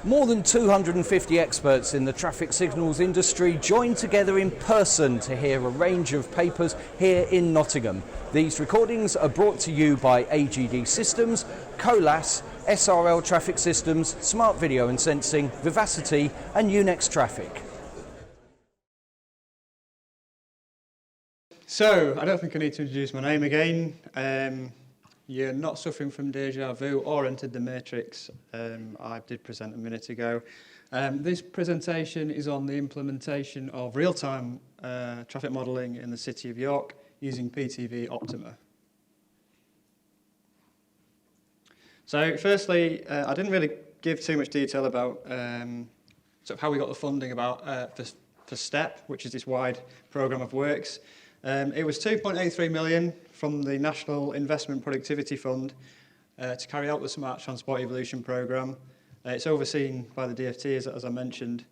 More than 250 experts in the traffic signals industry joined together in person to hear a range of papers here in Nottingham. These recordings are brought to you by AGD Systems, Colas, SRL Traffic Systems, Smart Video and Sensing, Vivacity and Unex Traffic. So, I don't think I need to introduce my name again. You're not suffering from deja vu or entered the matrix. I did present a minute ago. This presentation is on the implementation of real-time traffic modelling in the City of York using PTV Optima. So firstly, I didn't really give too much detail about sort of how we got the funding for STEP, which is this wide programme of works. It was 2.83 million from the National Investment Productivity Fund to carry out the Smart Transport Evolution Programme. It's overseen by the DFT, as I mentioned.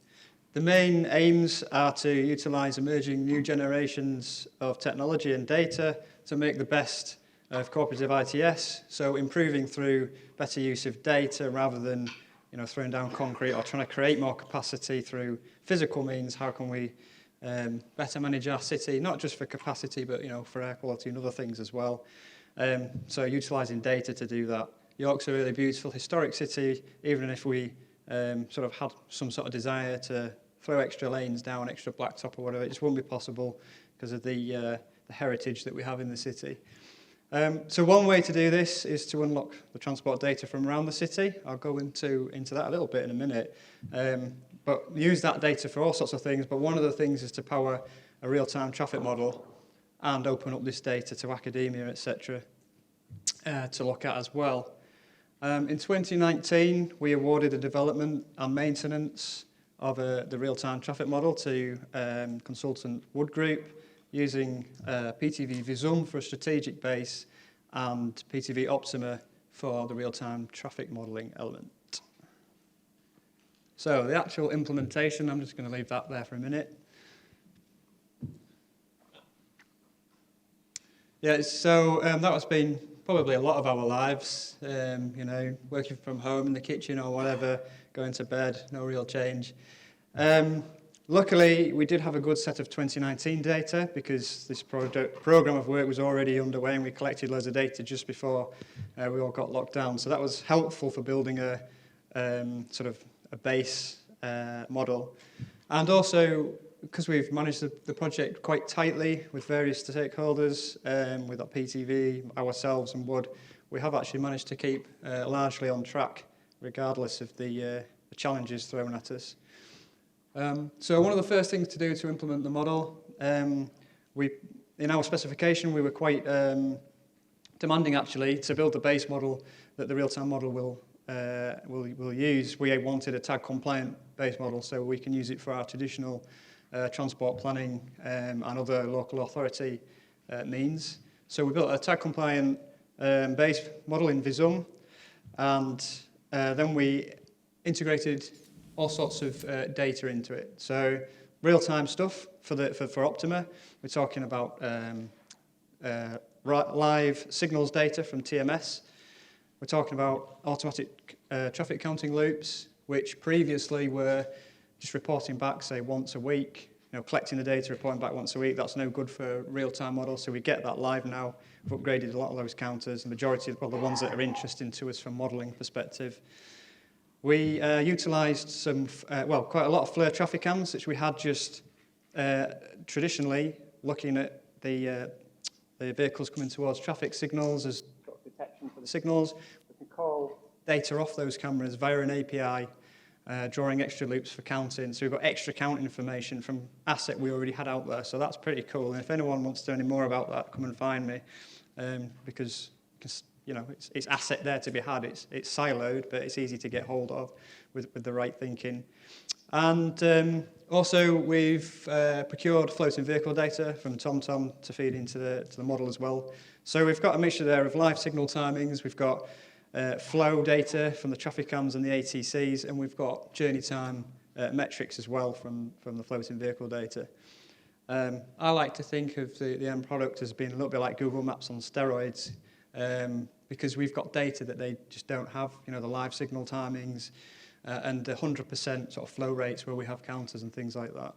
The main aims are to utilise emerging new generations of technology and data to make the best of cooperative ITS, so improving through better use of data rather than throwing down concrete or trying to create more capacity through physical means. How can we better manage our city, not just for capacity, but for air quality and other things as well. So utilising data to do that. York's a really beautiful historic city, even if we sort of had some sort of desire to throw extra lanes down, extra blacktop or whatever, it just wouldn't be possible because of the heritage that we have in the city. So one way to do this is to unlock the transport data from around the city. I'll go into that a little bit in a minute. But use that data for all sorts of things, but one of the things is to power a real-time traffic model and open up this data to academia, etc., to look at as well. In 2019, we awarded the development and maintenance of the real-time traffic model to consultant Wood Group, using PTV Visum for a strategic base and PTV Optima for the real-time traffic modelling element. So the actual implementation, I'm just going to leave that there for a minute. Yeah, so that has been probably a lot of our lives, working from home in the kitchen or whatever, going to bed, no real change. Luckily, we did have a good set of 2019 data because this programme of work was already underway and we collected loads of data just before we all got locked down. So that was helpful for building a sort of a base model. And also, because we've managed the project quite tightly with various stakeholders, with our PTV, ourselves and Wood, we have actually managed to keep largely on track, regardless of the challenges thrown at us. So one of the first things to do to implement the model, in our specification we were quite demanding actually to build the base model that the real-time model will use. We wanted a tag compliant base model so we can use it for our traditional transport planning and other local authority means. So we built a tag compliant base model in Visum, and then we integrated all sorts of data into it. So real-time stuff for Optima. We're talking about live signals data from TMS. We're talking about automatic traffic counting loops, which previously were just reporting back, say, once a week. Collecting the data, reporting back once a week. That's no good for real-time models, so we get that live now. We've upgraded a lot of those counters. The majority of the ones that are interesting to us from modelling perspective. We utilised quite a lot of FLIR traffic cams, which we had just traditionally looking at the vehicles coming towards traffic signals as detection for the signals. We can call data off those cameras via an API, drawing extra loops for counting. So we've got extra counting information from asset we already had out there. So that's pretty cool. And if anyone wants to know any more about that, come and find me, because it's asset there to be had. It's siloed, but it's easy to get hold of with the right thinking. And also, we've procured floating vehicle data from TomTom to feed into the model as well. So we've got a mixture there of live signal timings. We've got flow data from the traffic cams and the ATCs, and we've got journey time metrics as well from the floating vehicle data. I like to think of the end product as being a little bit like Google Maps on steroids. Because we've got data that they just don't have, the live signal timings, and 100% sort of flow rates where we have counters and things like that.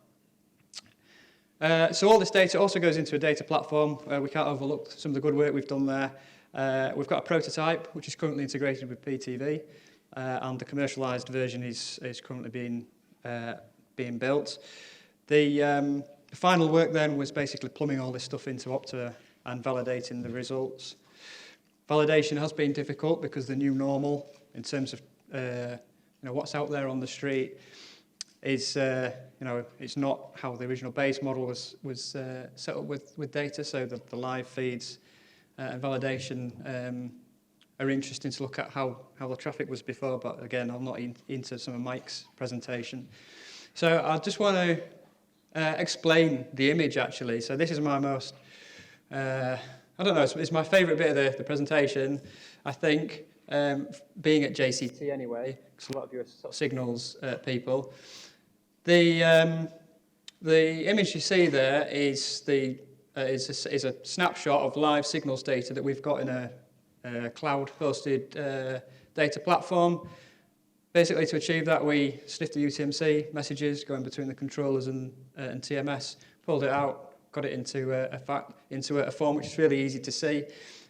So all this data also goes into a data platform. We can't overlook some of the good work we've done there. We've got a prototype which is currently integrated with PTV, and the commercialised version is currently being built. The final work then was basically plumbing all this stuff into Optima and validating the results. Validation has been difficult because the new normal, in terms of what's out there on the street, is it's not how the original base model was set up with data. So the live feeds and validation are interesting to look at how the traffic was before. But again, I'm not into some of Mike's presentation. So I just want to explain the image actually. So this is my most I don't know, it's my favourite bit of the presentation, I think, being at JCT anyway, because a lot of you are sort of signals people. The image you see there is a snapshot of live signals data that we've got in a cloud-hosted data platform. Basically, to achieve that, we sniffed the UTMC messages going between the controllers and TMS, pulled it out, got it into a form which is really easy to see.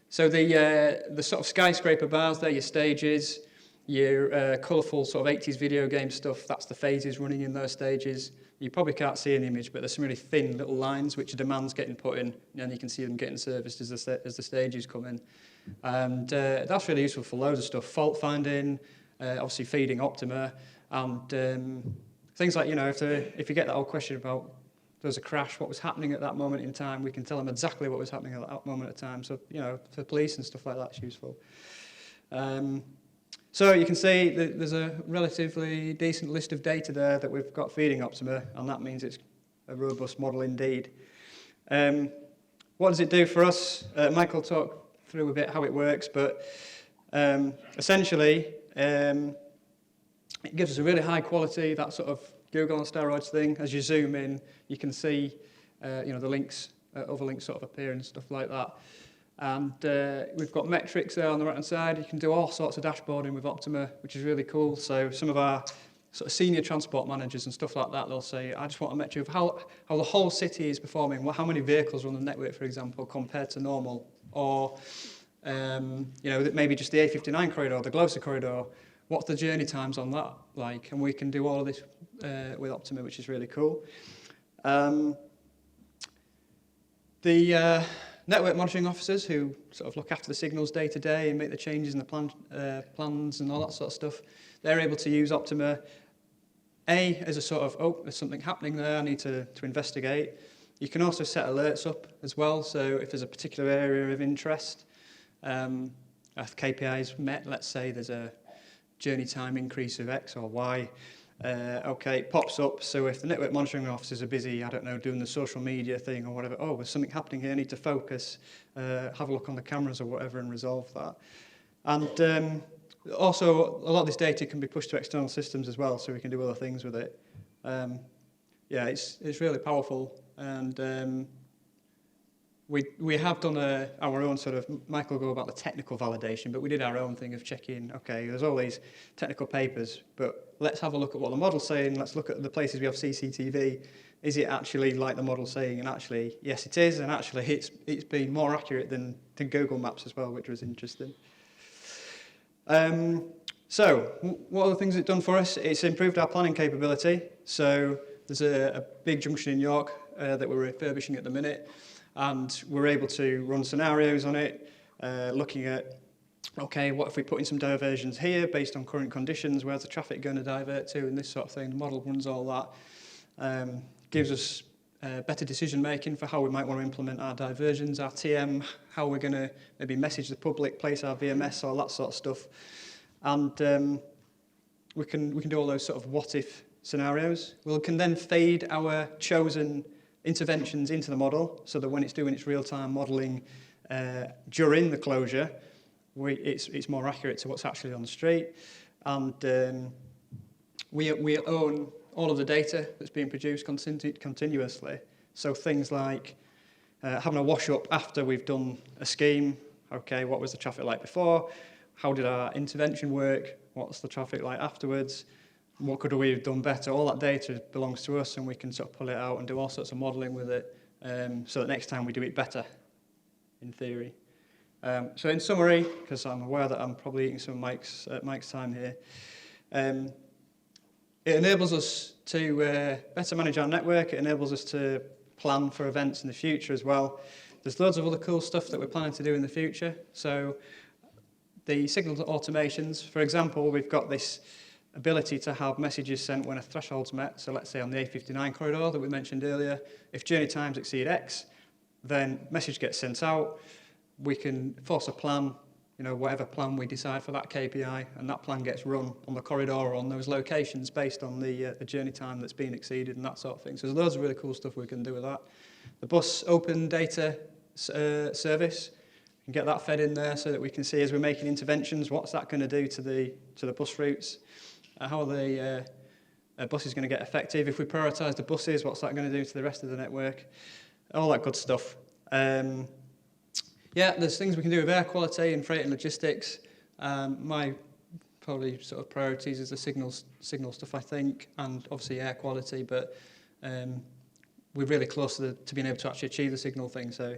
So the sort of skyscraper bars there, your stages, your colourful sort of 80s video game stuff, that's the phases running in those stages. You probably can't see an image, but there's some really thin little lines which are demands getting put in, and you can see them getting serviced as the stages come in. And that's really useful for loads of stuff, fault finding, obviously feeding Optima, and things like, if you get that old question about there was a crash, what was happening at that moment in time, we can tell them exactly what was happening at that moment in time. So, for police and stuff like that, it's useful. So you can see that there's a relatively decent list of data there that we've got feeding Optima, and that means it's a robust model indeed. What does it do for us? Michael talked through a bit how it works, but essentially it gives us a really high quality, that sort of Google on steroids thing. As you zoom in, you can see the links, other links sort of appear and stuff like that. And we've got metrics there on the right-hand side. You can do all sorts of dashboarding with Optima, which is really cool. So some of our sort of senior transport managers and stuff like that, they'll say, I just want a metric of how the whole city is performing, how many vehicles are on the network, for example, compared to normal. Or, maybe just the A59 corridor, the Gloucester corridor, what's the journey times on that like? And we can do all of this with Optima, which is really cool. The network monitoring officers who sort of look after the signals day to day and make the changes in the plans and all that sort of stuff, they're able to use Optima as a sort of, there's something happening there, I need to investigate. You can also set alerts up as well, so if there's a particular area of interest, if KPIs met, let's say there's a journey time increase of X or Y, it pops up. So if the network monitoring officers are busy, I don't know, doing the social media thing or whatever, there's something happening here, I need to focus, have a look on the cameras or whatever and resolve that. And also, a lot of this data can be pushed to external systems as well, so we can do other things with it. It's really powerful, and we have done our own sort of, Michael will go about the technical validation, but we did our own thing of checking, there's all these technical papers, but let's have a look at what the model's saying, let's look at the places we have CCTV, is it actually like the model's saying? And actually, yes it is, and actually it's been more accurate than Google Maps as well, which was interesting. So, what are the things it's done for us? It's improved our planning capability, so there's a big junction in York that we're refurbishing at the minute, and we're able to run scenarios on it, looking at, what if we put in some diversions here based on current conditions, where's the traffic going to divert to, and this sort of thing. The model runs all that. Gives us better decision making for how we might want to implement our diversions, our TM, how we're going to maybe message the public, place our VMS, all that sort of stuff. And we can do all those sort of what-if scenarios. We can then fade our chosen interventions into the model so that when it's doing its real-time modelling during the closure, it's more accurate to what's actually on the street. And we own all of the data that's being produced continuously. So things like having a wash-up after we've done a scheme. What was the traffic like before? How did our intervention work? What's the traffic like afterwards? what could we have done better? All that data belongs to us, and we can sort of pull it out and do all sorts of modelling with it, so that next time we do it better, in theory. So in summary, because I'm aware that I'm probably eating some of Mike's time here, it enables us to better manage our network. It enables us to plan for events in the future as well. There's loads of other cool stuff that we're planning to do in the future. So the signal automations, for example, we've got this ability to have messages sent when a threshold's met. So let's say on the A59 corridor that we mentioned earlier, if journey times exceed X, then message gets sent out. We can force a plan, whatever plan we decide for that KPI, and that plan gets run on the corridor or on those locations based on the journey time that's been exceeded and that sort of thing. So there's loads of really cool stuff we can do with that. The bus open data service, we can get that fed in there so that we can see as we're making interventions, what's that going to do to the bus routes, how the bus is going to get effective. If we prioritise the buses, what's that going to do to the rest of the network? All that good stuff. Yeah, there's things we can do with air quality and freight and logistics. My probably sort of priorities is the signal stuff, I think, and obviously air quality, but we're really close to being able to actually achieve the signal thing, so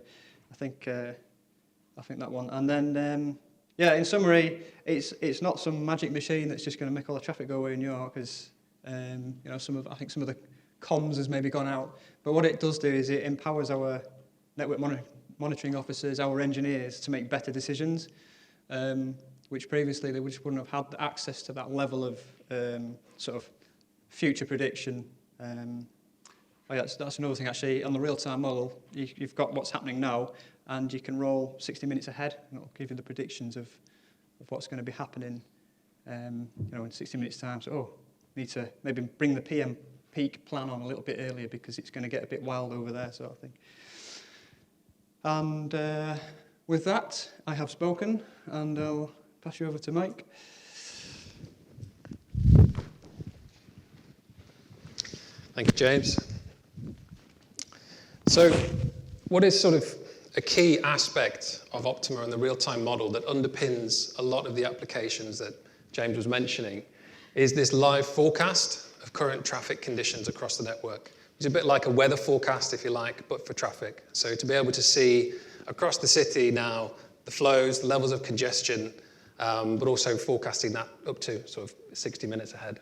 I think that one. And then, yeah, in summary, it's not some magic machine that's just going to make all the traffic go away in York, because I think some of the comms has maybe gone out, but what it does do is it empowers our network monitoring officers, our engineers, to make better decisions, which previously they just wouldn't have had access to that level of sort of future prediction. That's another thing, actually. On the real-time model, you've got what's happening now, and you can roll 60 minutes ahead, and it'll give you the predictions of what's going to be happening in 60 minutes' time. So, need to maybe bring the PM peak plan on a little bit earlier because it's going to get a bit wild over there, sort of thing. And with that, I have spoken, and I'll pass you over to Mike. Thank you, James. So, what is sort of a key aspect of Optima and the real-time model that underpins a lot of the applications that James was mentioning is this live forecast of current traffic conditions across the network. It's a bit like a weather forecast, if you like, but for traffic. So to be able to see across the city now the flows, the levels of congestion, but also forecasting that up to sort of 60 minutes ahead.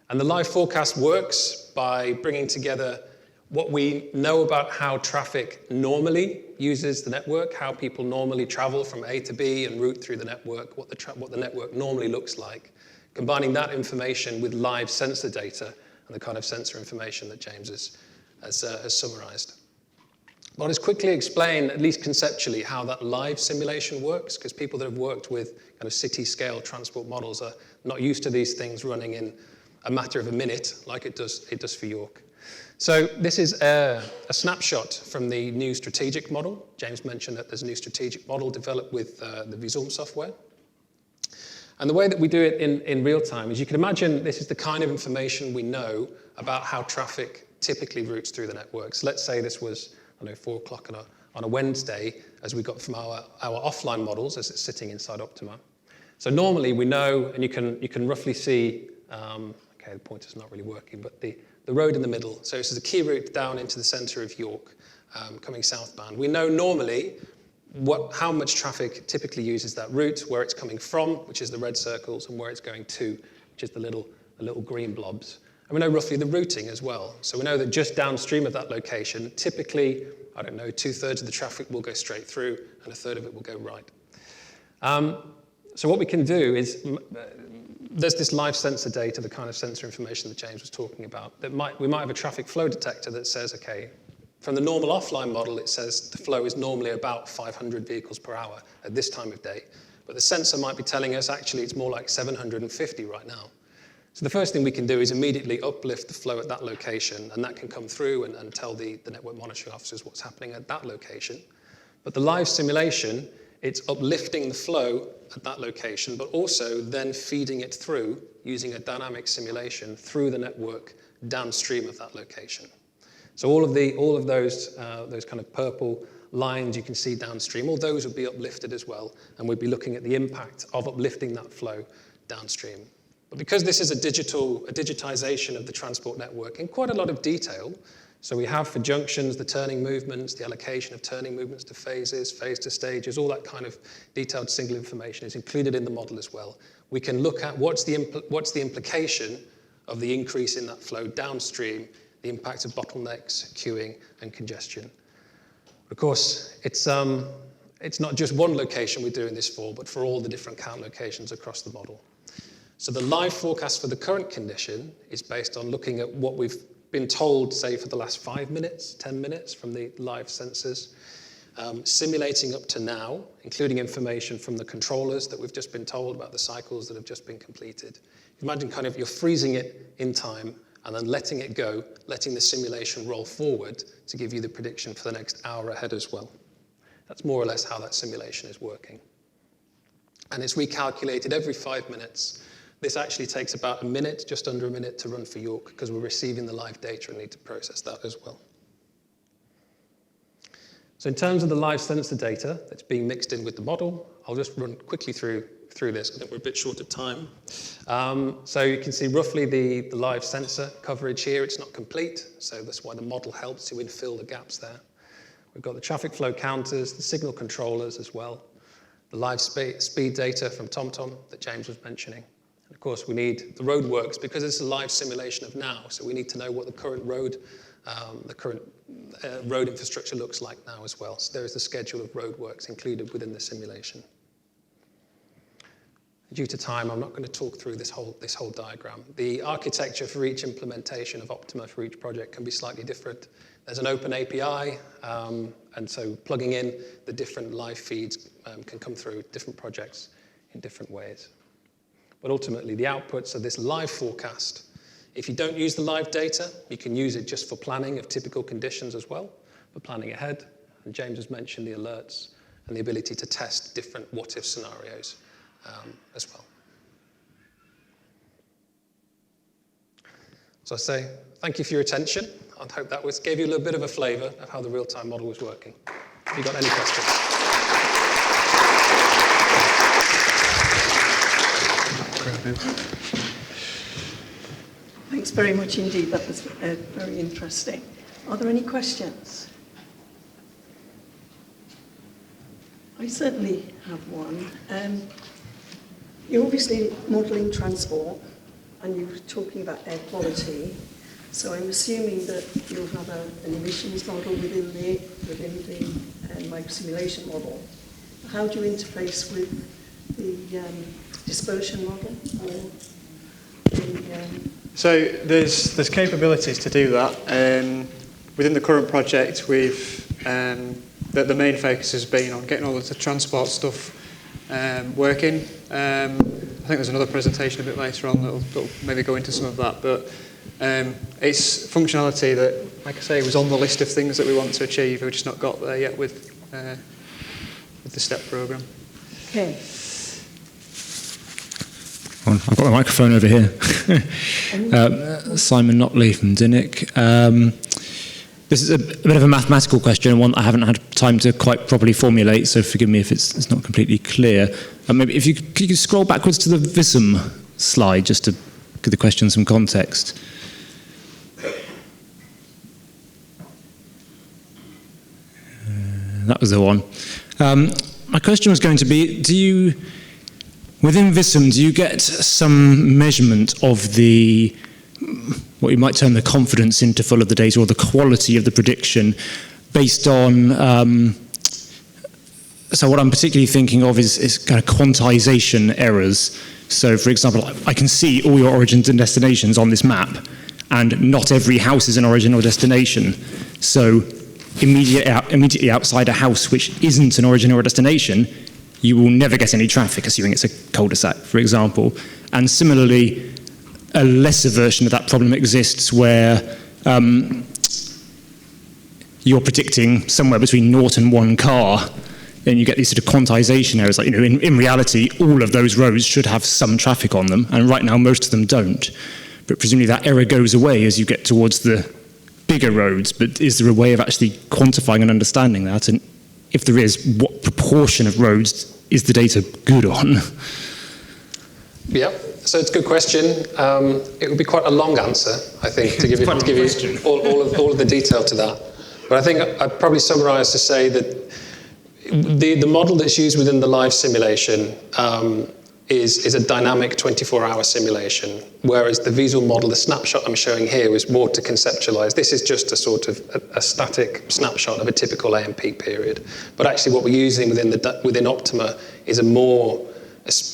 And the live forecast works by bringing together what we know about how traffic normally uses the network, how people normally travel from A to B and route through the network, what the network normally looks like, combining that information with live sensor data and the kind of sensor information that James has summarized. I'll just quickly explain, at least conceptually, how that live simulation works, because people that have worked with kind of city-scale transport models are not used to these things running in a matter of a minute, like it does for York. So this is a snapshot from the new strategic model. James mentioned that there's a new strategic model developed with the Visum software. And the way that we do it in real time is, you can imagine this is the kind of information we know about how traffic typically routes through the networks. Let's say this was, 4 o'clock on a Wednesday, as we got from our offline models as it's sitting inside Optima. So normally we know, and you can roughly see, okay, the pointer's not really working, but the road in the middle. So this is a key route down into the center of York, coming southbound. We know normally how much traffic typically uses that route, where it's coming from, which is the red circles, and where it's going to, which is the little green blobs. And we know roughly the routing as well. So we know that just downstream of that location, typically, 2/3 of the traffic will go straight through, and 1/3 of it will go right. So what we can do is, there's this live sensor data, the kind of sensor information that James was talking about, that we might have a traffic flow detector that says, okay, from the normal offline model, it says the flow is normally about 500 vehicles per hour at this time of day. But the sensor might be telling us, actually, it's more like 750 right now. So the first thing we can do is immediately uplift the flow at that location, and that can come through and tell the network monitoring officers what's happening at that location. But the live simulation, it's uplifting the flow at that location, but also then feeding it through, using a dynamic simulation, through the network downstream of that location. So all of those kind of purple lines you can see downstream, all those would be uplifted as well, and we'd be looking at the impact of uplifting that flow downstream. But because this is a digitization of the transport network in quite a lot of detail, so we have for junctions, the turning movements, the allocation of turning movements to phases, phase to stages, all that kind of detailed signal information is included in the model as well. We can look at what's the implication of the increase in that flow downstream, the impact of bottlenecks, queuing, and congestion. Of course, it's not just one location we're doing this for, but for all the different count locations across the model. So the live forecast for the current condition is based on looking at what we've been told, say, for the last 5 minutes, 10 minutes from the live sensors, simulating up to now, including information from the controllers that we've just been told about the cycles that have just been completed. Imagine kind of you're freezing it in time and then letting it go, letting the simulation roll forward to give you the prediction for the next hour ahead as well. That's more or less how that simulation is working. And it's recalculated every 5 minutes. This actually takes about a minute, just under a minute, to run for York because we're receiving the live data and need to process that as well. So in terms of the live sensor data that's being mixed in with the model, I'll just run quickly through this. I think we're a bit short of time. So you can see roughly the live sensor coverage here. It's not complete, so that's why the model helps to infill the gaps there. We've got the traffic flow counters, the signal controllers as well, the live speed data from TomTom that James was mentioning. And of course, we need the roadworks because it's a live simulation of now, so we need to know what the current road infrastructure looks like now as well. So there is the schedule of roadworks included within the simulation. Due to time, I'm not going to talk through this whole diagram. The architecture for each implementation of Optima for each project can be slightly different. There's an open API, and so plugging in the different live feeds can come through different projects in different ways. But ultimately, the outputs of this live forecast, if you don't use the live data, you can use it just for planning of typical conditions as well, for planning ahead. And James has mentioned the alerts and the ability to test different what-if scenarios as well. So I say thank you for your attention. I hope that gave you a little bit of a flavour of how the real-time model was working. Have you got any questions? Thanks very much indeed. That was very interesting. Are there any questions? I certainly have one. You're obviously modelling transport, and you were talking about air quality. So I'm assuming that you'll have an emissions model within the microsimulation model. How do you interface with the dispersion model? So there's capabilities to do that. Within the current project, we've the main focus has been on getting all of the transport stuff working. I think there's another presentation a bit later on that'll maybe go into some of that, but it's functionality that, like I say, was on the list of things that we want to achieve. We've just not got there yet with the STEP programme. Okay. I've got the microphone over here. Simon Notley from DINIC. This is a bit of a mathematical question, and one I haven't had time to quite properly formulate, so forgive me if it's not completely clear. Maybe if you could scroll backwards to the VISM slide, just to give the question some context. That was the one. My question was going to be, within VISM, do you get some measurement of the, what you might term the confidence interval of the data or the quality of the prediction based on, so what I'm particularly thinking of is kind of quantization errors. So for example, I can see all your origins and destinations on this map, and not every house is an origin or destination. So immediately outside a house which isn't an origin or a destination, you will never get any traffic, assuming it's a cul-de-sac, for example. And similarly, a lesser version of that problem exists where you're predicting somewhere between 0 and 1 car, and you get these sort of quantization errors. Like, in reality, all of those roads should have some traffic on them, and right now most of them don't. But presumably that error goes away as you get towards the bigger roads. But is there a way of actually quantifying and understanding that? And if there is, what proportion of roads is the data good on? Yeah. So it's a good question. It would be quite a long answer, I think, to give you all of the detail to that. But I think I'd probably summarise to say that the model that's used within the live simulation is a dynamic 24-hour simulation, whereas the visual model, the snapshot I'm showing here, is more to conceptualise. This is just a sort of a static snapshot of a typical AM peak period. But actually what we're using within Optima is a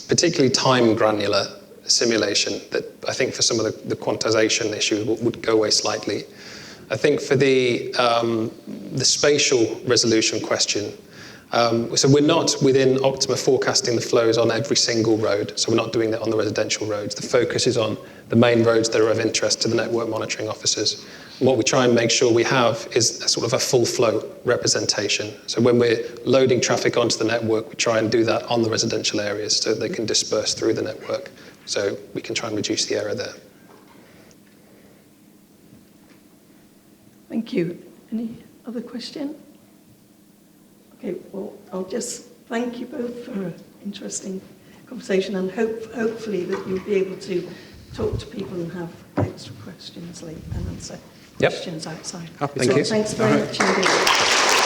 particularly time granular simulation that I think for some of the quantization issues would go away slightly. I think for the spatial resolution question, so we're not within Optima forecasting the flows on every single road, so we're not doing that on the residential roads. The focus is on the main roads that are of interest to the network monitoring officers. And what we try and make sure we have is a sort of a full flow representation. So when we're loading traffic onto the network, we try and do that on the residential areas so they can disperse through the network. So we can try and reduce the error there. Thank you. Any other question? Okay, well, I'll just thank you both for an interesting conversation, and hopefully that you'll be able to talk to people and have extra questions later and answer questions outside. Happy Thank you. Thanks very much indeed.